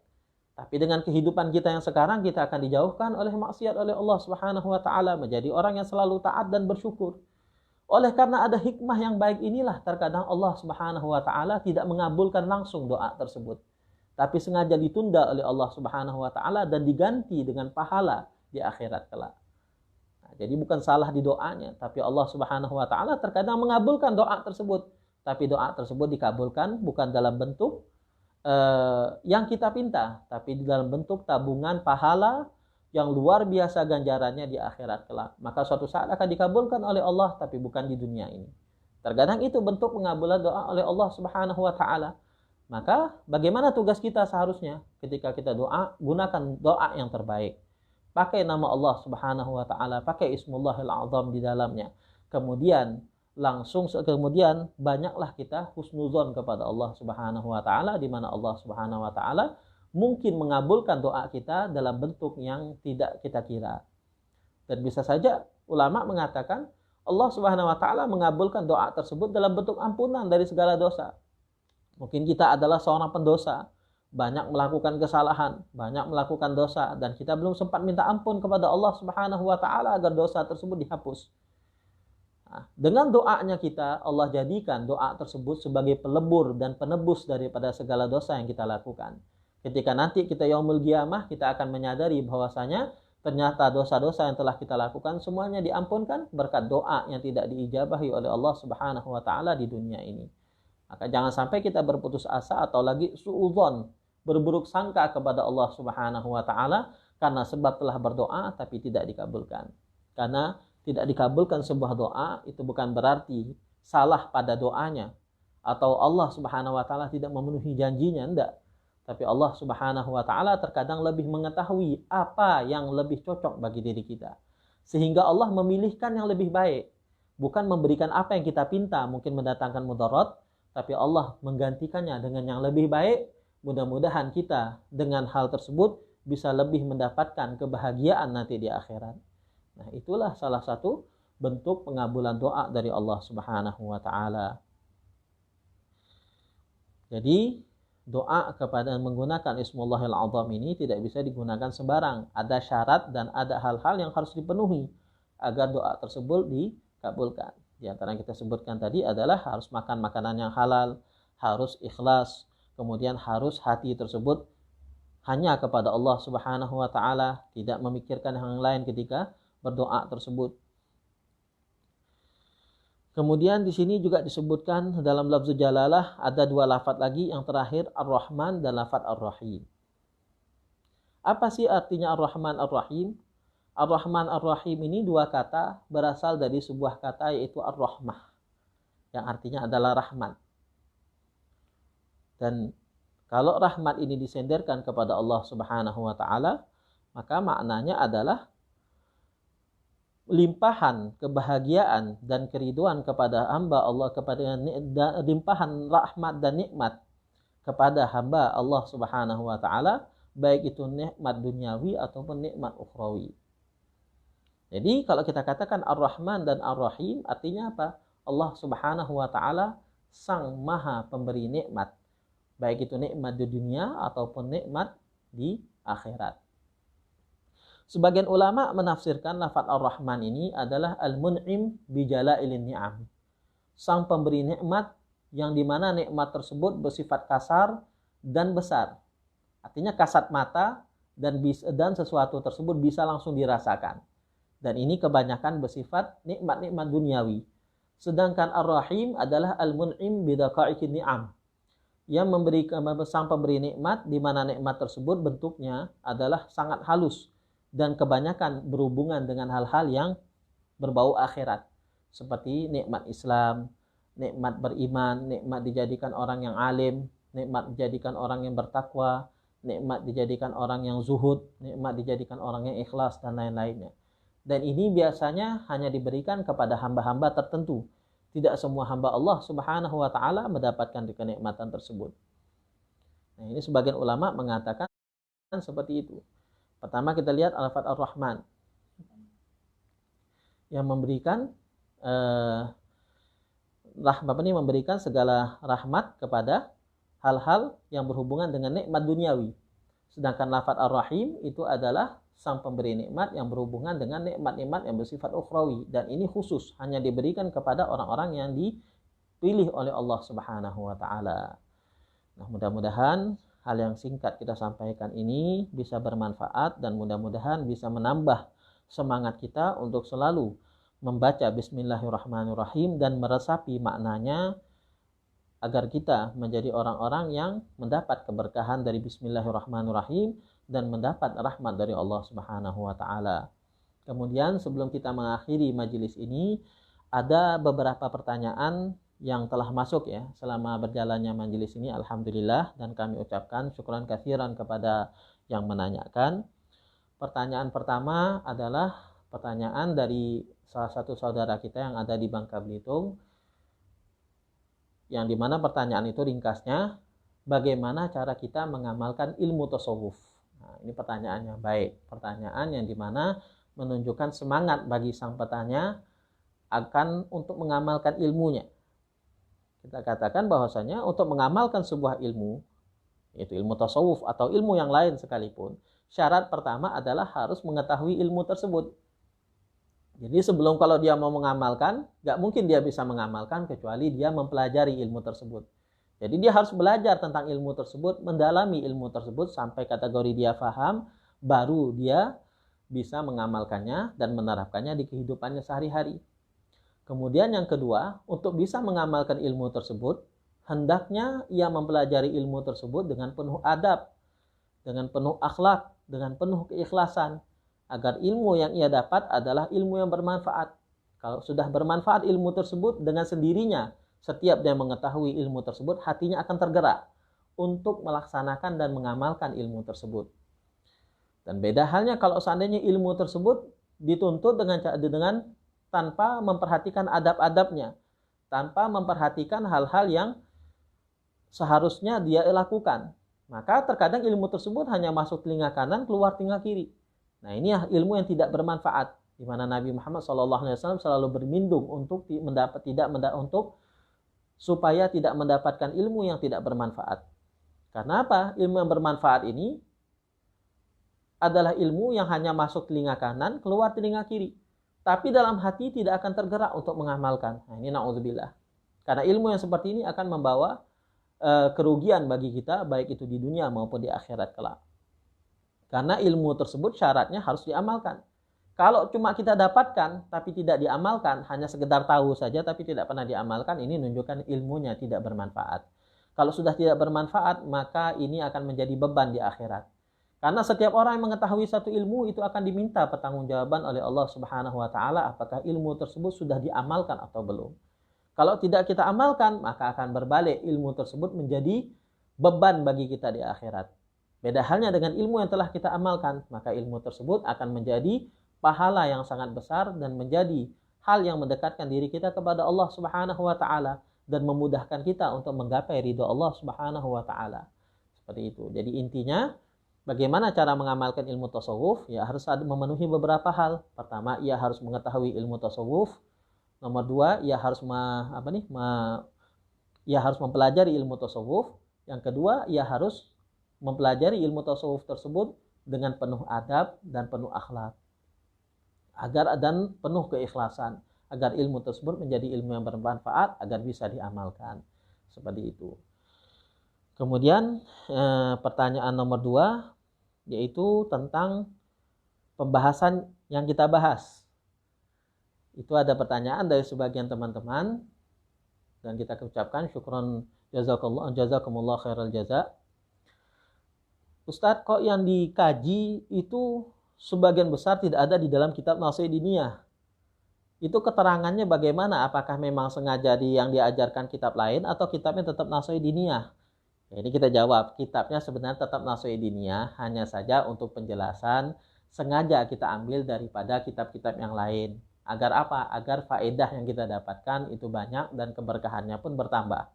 Tapi dengan kehidupan kita yang sekarang kita akan dijauhkan oleh maksiat oleh Allah Subhanahu wa taala, menjadi orang yang selalu taat dan bersyukur. Oleh karena ada hikmah yang baik inilah terkadang Allah Subhanahu wa taala tidak mengabulkan langsung doa tersebut, tapi sengaja ditunda oleh Allah Subhanahu wa taala dan diganti dengan pahala di akhirat kelak. Nah, jadi bukan salah di doanya, tapi Allah Subhanahu wa taala terkadang mengabulkan doa tersebut. Tapi doa tersebut dikabulkan bukan dalam bentuk yang kita pinta, tapi dalam bentuk tabungan pahala yang luar biasa ganjarannya di akhirat kelak. Maka suatu saat akan dikabulkan oleh Allah, tapi bukan di dunia ini. Terkadang itu bentuk pengabulan doa oleh Allah Subhanahu wa taala. Maka bagaimana tugas kita seharusnya ketika kita doa? Gunakan doa yang terbaik. Pakai nama Allah Subhanahu wa taala, pakai Ismullahil Azam di dalamnya. Kemudian banyaklah kita husnuzon kepada Allah Subhanahu wa taala, di mana Allah Subhanahu wa taala mungkin mengabulkan doa kita dalam bentuk yang tidak kita kira. Dan bisa saja ulama mengatakan Allah Subhanahu wa taala mengabulkan doa tersebut dalam bentuk ampunan dari segala dosa. Mungkin kita adalah seorang pendosa, banyak melakukan kesalahan, banyak melakukan dosa, dan kita belum sempat minta ampun kepada Allah Subhanahu wa taala agar dosa tersebut dihapus. Nah, dengan doanya kita, Allah jadikan doa tersebut sebagai pelebur dan penebus daripada segala dosa yang kita lakukan. Ketika nanti kita yaumul qiyamah, kita akan menyadari bahwasanya ternyata dosa-dosa yang telah kita lakukan semuanya diampunkan berkat doa yang tidak diijabahi oleh Allah Subhanahu wa taala di dunia ini. Maka jangan sampai kita berputus asa atau lagi suudzon, berburuk sangka kepada Allah Subhanahu wa taala karena sebab telah berdoa tapi tidak dikabulkan. Karena tidak dikabulkan sebuah doa itu bukan berarti salah pada doanya atau Allah Subhanahu wa taala tidak memenuhi janjinya, enggak. Tapi Allah Subhanahu wa taala terkadang lebih mengetahui apa yang lebih cocok bagi diri kita. Sehingga Allah memilihkan yang lebih baik, bukan memberikan apa yang kita pinta mungkin mendatangkan mudarat, tapi Allah menggantikannya dengan yang lebih baik. Mudah-mudahan kita dengan hal tersebut bisa lebih mendapatkan kebahagiaan nanti di akhirat. Nah, itulah salah satu bentuk pengabulan doa dari Allah Subhanahu wa taala. Jadi, doa kepada menggunakan Ismullahil Azam ini tidak bisa digunakan sembarang. Ada syarat dan ada hal-hal yang harus dipenuhi agar doa tersebut dikabulkan. Di antara yang kita sebutkan tadi adalah harus makan makanan yang halal, harus ikhlas, kemudian harus hati tersebut hanya kepada Allah Subhanahu wa taala, tidak memikirkan yang lain ketika berdoa tersebut. Kemudian di sini juga disebutkan dalam lafzul jalalah ada dua lafaz lagi, yang terakhir Ar-Rahman dan lafaz Ar-Rahim. Apa sih artinya Ar-Rahman Ar-Rahim? Ar-Rahman Ar-Rahim ini dua kata berasal dari sebuah kata yaitu Ar-Rahmah, yang artinya adalah rahmat. Dan kalau rahmat ini disenderkan kepada Allah Subhanahu wa taala, maka maknanya adalah limpahan kebahagiaan dan keriduan kepada hamba Allah, kepada limpahan rahmat dan nikmat kepada hamba Allah Subhanahu wa taala, baik itu nikmat duniawi ataupun nikmat ukhrawi. Jadi kalau kita katakan Ar-Rahman dan Ar-Rahim, artinya apa? Allah Subhanahu wa taala sang maha pemberi nikmat, baik itu nikmat di dunia ataupun nikmat di akhirat. Sebagian ulama menafsirkan lafaz Ar-Rahman ini adalah Al-Mun'im bijalailin ni'am, sang pemberi nikmat yang dimana nikmat tersebut bersifat kasar dan besar. Artinya kasat mata dan sesuatu tersebut bisa langsung dirasakan. Dan ini kebanyakan bersifat nikmat-nikmat duniawi. Sedangkan Ar-Rahim adalah Al-Mun'im bidaqa'iqin ni'am, yang memberi sang pemberi nikmat di mana nikmat tersebut bentuknya adalah sangat halus dan kebanyakan berhubungan dengan hal-hal yang berbau akhirat, seperti nikmat Islam, nikmat beriman, nikmat dijadikan orang yang alim, nikmat dijadikan orang yang bertakwa, nikmat dijadikan orang yang zuhud, nikmat dijadikan orang yang ikhlas, dan lain-lainnya. Dan ini biasanya hanya diberikan kepada hamba-hamba tertentu. Tidak semua hamba Allah Subhanahu wa taala mendapatkan kenikmatan tersebut. Nah, ini sebagian ulama mengatakan seperti itu. Pertama kita lihat lafaz Ar-Rahman yang memberikan memberikan segala rahmat kepada hal-hal yang berhubungan dengan nikmat duniawi. Sedangkan lafaz Ar-Rahim itu adalah sang pemberi nikmat yang berhubungan dengan nikmat-nikmat yang bersifat ukhrawi, dan ini khusus hanya diberikan kepada orang-orang yang dipilih oleh Allah Subhanahu wa taala. Nah, mudah-mudahan hal yang singkat kita sampaikan ini bisa bermanfaat dan mudah-mudahan bisa menambah semangat kita untuk selalu membaca Bismillahirrahmanirrahim dan meresapi maknanya agar kita menjadi orang-orang yang mendapat keberkahan dari Bismillahirrahmanirrahim dan mendapat rahmat dari Allah Subhanahu wa taala. Kemudian sebelum kita mengakhiri majelis ini, ada beberapa pertanyaan yang telah masuk ya selama berjalannya majelis ini, alhamdulillah, dan kami ucapkan syukran katsiran kepada yang menanyakan. Pertanyaan pertama adalah pertanyaan dari salah satu saudara kita yang ada di Bangka Belitung, yang dimana pertanyaan itu ringkasnya, bagaimana cara kita mengamalkan ilmu tasawuf? Nah, ini pertanyaan yang baik, pertanyaan yang dimana menunjukkan semangat bagi sang petanya akan untuk mengamalkan ilmunya. Kita katakan bahwasanya untuk mengamalkan sebuah ilmu, yaitu ilmu tasawuf atau ilmu yang lain sekalipun, syarat pertama adalah harus mengetahui ilmu tersebut. Jadi sebelum kalau dia mau mengamalkan, gak mungkin dia bisa mengamalkan kecuali dia mempelajari ilmu tersebut. Jadi dia harus belajar tentang ilmu tersebut, mendalami ilmu tersebut sampai kategori dia paham, baru dia bisa mengamalkannya dan menerapkannya di kehidupannya sehari-hari. Kemudian yang kedua, untuk bisa mengamalkan ilmu tersebut, hendaknya ia mempelajari ilmu tersebut dengan penuh adab, dengan penuh akhlak, dengan penuh keikhlasan, agar ilmu yang ia dapat adalah ilmu yang bermanfaat. Kalau sudah bermanfaat ilmu tersebut, dengan sendirinya, setiap dia mengetahui ilmu tersebut, hatinya akan tergerak untuk melaksanakan dan mengamalkan ilmu tersebut. Dan beda halnya kalau seandainya ilmu tersebut dituntut dengan tanpa memperhatikan adab-adabnya, tanpa memperhatikan hal-hal yang seharusnya dia lakukan. Maka terkadang ilmu tersebut hanya masuk telinga kanan, keluar telinga kiri. Nah, ini ilmu yang tidak bermanfaat, di mana Nabi Muhammad SAW selalu berlindung untuk supaya tidak mendapatkan ilmu yang tidak bermanfaat. Karena apa? Ilmu yang bermanfaat ini adalah ilmu yang hanya masuk telinga kanan, keluar telinga kiri. Tapi dalam hati tidak akan tergerak untuk mengamalkan. Nah, ini na'udzubillah. Karena ilmu yang seperti ini akan membawa kerugian bagi kita, baik itu di dunia maupun di akhirat kelak. Karena ilmu tersebut syaratnya harus diamalkan. Kalau cuma kita dapatkan, tapi tidak diamalkan, hanya sekedar tahu saja, tapi tidak pernah diamalkan, ini menunjukkan ilmunya tidak bermanfaat. Kalau sudah tidak bermanfaat, maka ini akan menjadi beban di akhirat. Karena setiap orang yang mengetahui satu ilmu itu akan diminta pertanggungjawaban oleh Allah Subhanahu wa taala apakah ilmu tersebut sudah diamalkan atau belum. Kalau tidak kita amalkan, maka akan berbalik ilmu tersebut menjadi beban bagi kita di akhirat. Beda halnya dengan ilmu yang telah kita amalkan, maka ilmu tersebut akan menjadi pahala yang sangat besar dan menjadi hal yang mendekatkan diri kita kepada Allah Subhanahu wa taala dan memudahkan kita untuk menggapai ridha Allah Subhanahu wa taala. Seperti itu. Jadi intinya, bagaimana cara mengamalkan ilmu tasawuf? Ya harus memenuhi beberapa hal. Pertama, ia harus mengetahui ilmu tasawuf. Nomor dua, ia harus mempelajari ilmu tasawuf. Yang kedua, ia harus mempelajari ilmu tasawuf tersebut dengan penuh adab dan penuh akhlak. Dan penuh keikhlasan. Agar ilmu tersebut menjadi ilmu yang bermanfaat, agar bisa diamalkan. Seperti itu. Kemudian pertanyaan nomor 2, yaitu tentang pembahasan yang kita bahas. Itu ada pertanyaan dari sebagian teman-teman, dan kita ucapkan syukron jazakumullah khairal jaza. Ustadz, kok yang dikaji itu sebagian besar tidak ada di dalam kitab Nasihat Diniyah? Itu keterangannya bagaimana? Apakah memang sengaja yang diajarkan kitab lain atau kitabnya tetap Nasihat Diniyah? Ini kita jawab, kitabnya sebenarnya tetap Nasihat Diniyah, hanya saja untuk penjelasan sengaja kita ambil daripada kitab-kitab yang lain. Agar apa? Agar faedah yang kita dapatkan itu banyak dan keberkahannya pun bertambah.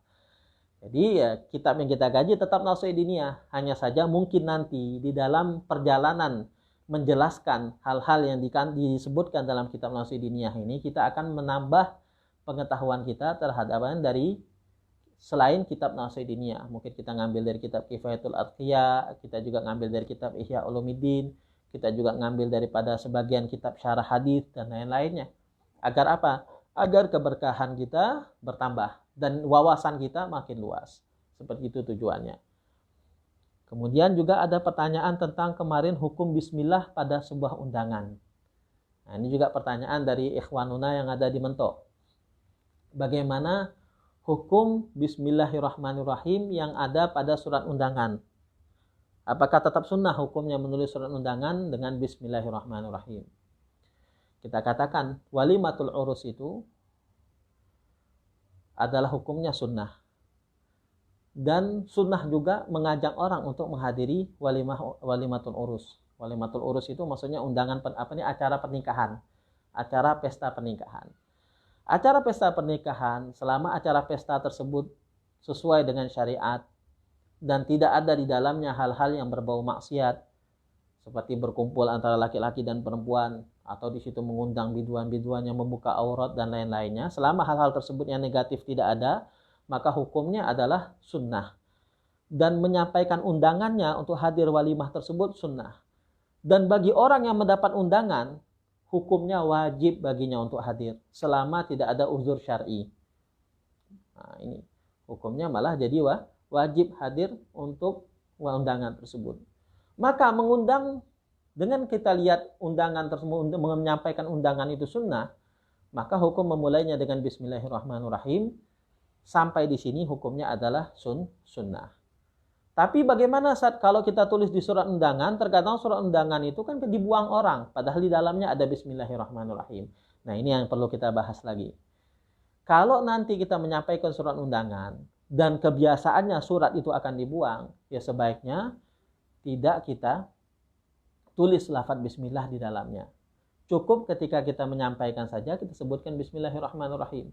Jadi ya, kitab yang kita kaji tetap Nasihat Diniyah, hanya saja mungkin nanti di dalam perjalanan menjelaskan hal-hal yang disebutkan dalam kitab Nasihat Diniyah ini, kita akan menambah pengetahuan kita terhadap dari selain kitab Nasihat Diniyah. Mungkin kita ngambil dari kitab Kifayatul Atqiya, kita juga ngambil dari kitab Ihya Ulumuddin, kita juga ngambil daripada sebagian kitab syarah hadis dan lain-lainnya. Agar apa? Agar keberkahan kita bertambah dan wawasan kita makin luas. Seperti itu tujuannya. Kemudian juga ada pertanyaan tentang kemarin hukum bismillah pada sebuah undangan. Nah, ini juga pertanyaan dari ikhwanuna yang ada di Mentok. Bagaimana hukum bismillahirrahmanirrahim yang ada pada surat undangan? Apakah tetap sunnah hukumnya menulis surat undangan dengan Bismillahirrahmanirrahim? Kita katakan walimatul urus itu adalah hukumnya sunnah. Dan sunnah juga mengajak orang untuk menghadiri walimatul urus. Walimatul urus itu maksudnya undangan acara pernikahan, acara pesta pernikahan. Acara pesta pernikahan, selama acara pesta tersebut sesuai dengan syariat dan tidak ada di dalamnya hal-hal yang berbau maksiat seperti berkumpul antara laki-laki dan perempuan atau di situ mengundang biduan-biduan yang membuka aurat dan lain-lainnya, selama hal-hal tersebut yang negatif tidak ada, maka hukumnya adalah sunnah. Dan menyampaikan undangannya untuk hadir walimah tersebut sunnah. Dan bagi orang yang mendapat undangan, hukumnya wajib baginya untuk hadir selama tidak ada uzur syar'i. Nah, ini hukumnya malah jadi wajib hadir untuk undangan tersebut. Maka mengundang, dengan kita lihat undangan tersebut, menyampaikan undangan itu sunnah, maka hukum memulainya dengan Bismillahirrahmanirrahim. Sampai di sini hukumnya adalah sunnah. Tapi bagaimana saat kalau kita tulis di surat undangan, terkadang surat undangan itu kan dibuang orang, padahal di dalamnya ada Bismillahirrahmanirrahim. Nah, ini yang perlu kita bahas lagi. Kalau nanti kita menyampaikan surat undangan dan kebiasaannya surat itu akan dibuang, ya sebaiknya tidak kita tulis lafaz bismillah di dalamnya. Cukup ketika kita menyampaikan saja kita sebutkan Bismillahirrahmanirrahim.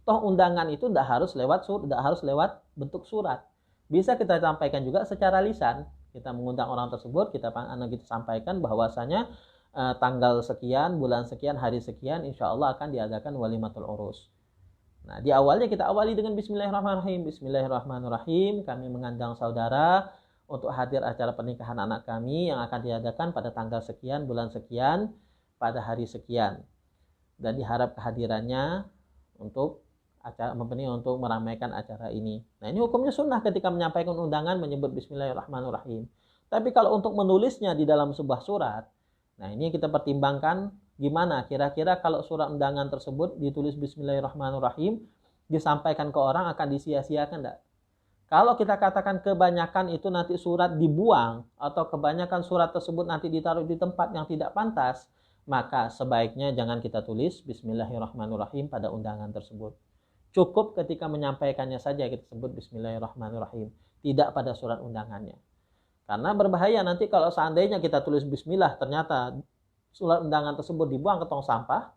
Toh undangan itu tidak harus lewat bentuk surat. Bisa kita sampaikan juga secara lisan. Kita mengundang orang tersebut, kita sampaikan bahwasanya tanggal sekian, bulan sekian, hari sekian, insya Allah akan diadakan walimatul urus. Nah, di awalnya kita awali dengan Bismillahirrahmanirrahim. Bismillahirrahmanirrahim, kami mengundang saudara untuk hadir acara pernikahan anak kami yang akan diadakan pada tanggal sekian, bulan sekian, pada hari sekian. Dan diharap kehadirannya untuk meramaikan acara ini. Nah, ini hukumnya sunnah ketika menyampaikan undangan menyebut Bismillahirrahmanirrahim. Tapi kalau untuk menulisnya di dalam sebuah surat, nah ini kita pertimbangkan gimana kira-kira kalau surat undangan tersebut ditulis Bismillahirrahmanirrahim, disampaikan ke orang akan disia-siakan enggak? Kalau kita katakan kebanyakan itu nanti surat dibuang atau kebanyakan surat tersebut nanti ditaruh di tempat yang tidak pantas, maka sebaiknya jangan kita tulis Bismillahirrahmanirrahim pada undangan tersebut. Cukup ketika menyampaikannya saja kita sebut Bismillahirrahmanirrahim, tidak pada surat undangannya. Karena berbahaya nanti kalau seandainya kita tulis Bismillah, ternyata surat undangan tersebut dibuang ke tong sampah,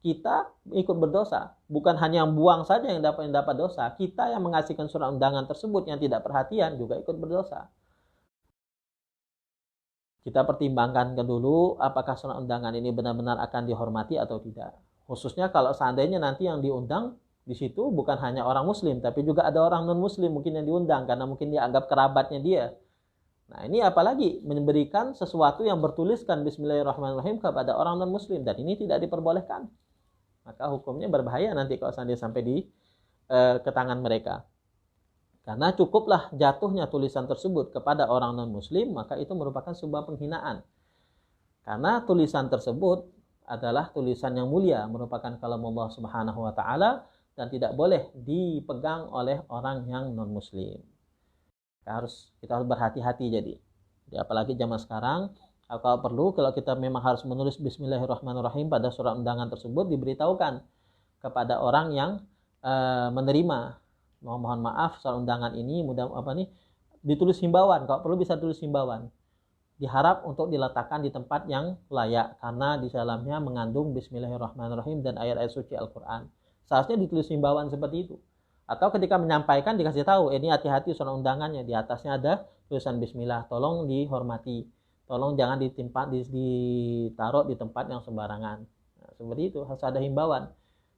kita ikut berdosa. Bukan hanya yang buang saja yang dapat dosa, kita yang mengasihkan surat undangan tersebut yang tidak perhatian juga ikut berdosa. Kita pertimbangkan dulu apakah surat undangan ini benar-benar akan dihormati atau tidak. Khususnya kalau seandainya nanti yang diundang di situ bukan hanya orang muslim, tapi juga ada orang non-muslim mungkin yang diundang karena mungkin dia anggap kerabatnya dia. Nah, ini apalagi memberikan sesuatu yang bertuliskan Bismillahirrahmanirrahim kepada orang non-muslim, dan ini tidak diperbolehkan. Maka hukumnya berbahaya nanti kalau seandainya sampai ke tangan mereka. Karena cukuplah jatuhnya tulisan tersebut kepada orang non-muslim, maka itu merupakan sebuah penghinaan. Karena tulisan tersebut adalah tulisan yang mulia, merupakan kalam Allah Subhanahu wa taala, dan tidak boleh dipegang oleh orang yang non-muslim. Kita harus berhati-hati jadi apalagi zaman sekarang, kalau perlu kalau kita memang harus menulis Bismillahirrahmanirrahim pada surat undangan tersebut, diberitahukan kepada orang yang menerima, mohon maaf surat undangan ini ditulis himbauan, kalau perlu bisa tulis himbauan. Diharap untuk diletakkan di tempat yang layak karena di dalamnya mengandung Bismillahirrahmanirrahim dan ayat-ayat suci Al-Qur'an. Seharusnya ditulis himbauan seperti itu. Atau ketika menyampaikan dikasih tahu, ini hati-hati surat undangannya, di atasnya ada tulisan bismillah, tolong dihormati. Tolong jangan ditaruh di tempat yang sembarangan. Nah, seperti itu, harus ada himbauan.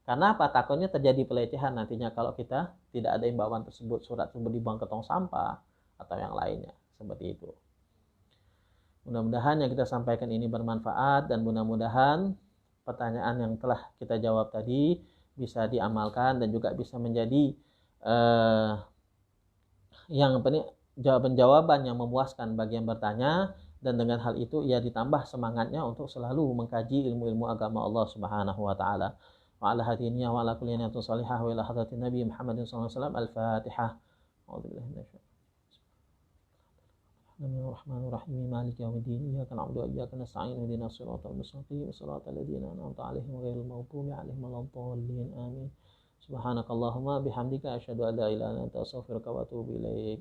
Karena apa? Takutnya terjadi pelecehan nantinya kalau kita tidak ada himbauan tersebut, surat tersebut dibuang ke tong sampah atau yang lainnya. Seperti itu. Mudah-mudahan yang kita sampaikan ini bermanfaat dan mudah-mudahan pertanyaan yang telah kita jawab tadi bisa diamalkan dan juga bisa menjadi jawaban-jawaban yang memuaskan bagi yang bertanya, dan dengan hal itu ia ditambah semangatnya untuk selalu mengkaji ilmu-ilmu agama Allah Subhanahu wa taala. Wa ala hadiniya wa ala kulli niyatin salihah wa ila hadratin Nabi Muhammadin sallallahu alaihi wasallam. Al-Fatihah. A'udzubillahi minasyaitonir rajim. Bismillahirrahmanirrahim. Maliki yaumiddin. Iyyaka na'budu wa iyyaka nasta'in. Ihdinas siratal mustaqim. Siratal ladzina an'amta 'alaihim ghairil maghdubi 'alaihim waladdallin. Amin. Subhanakallahumma bihamdika asyhadu an la ilaha illa anta astaghfiruka wa atubu ilaik.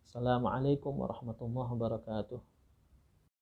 Assalamualaikum warahmatullahi wabarakatuh.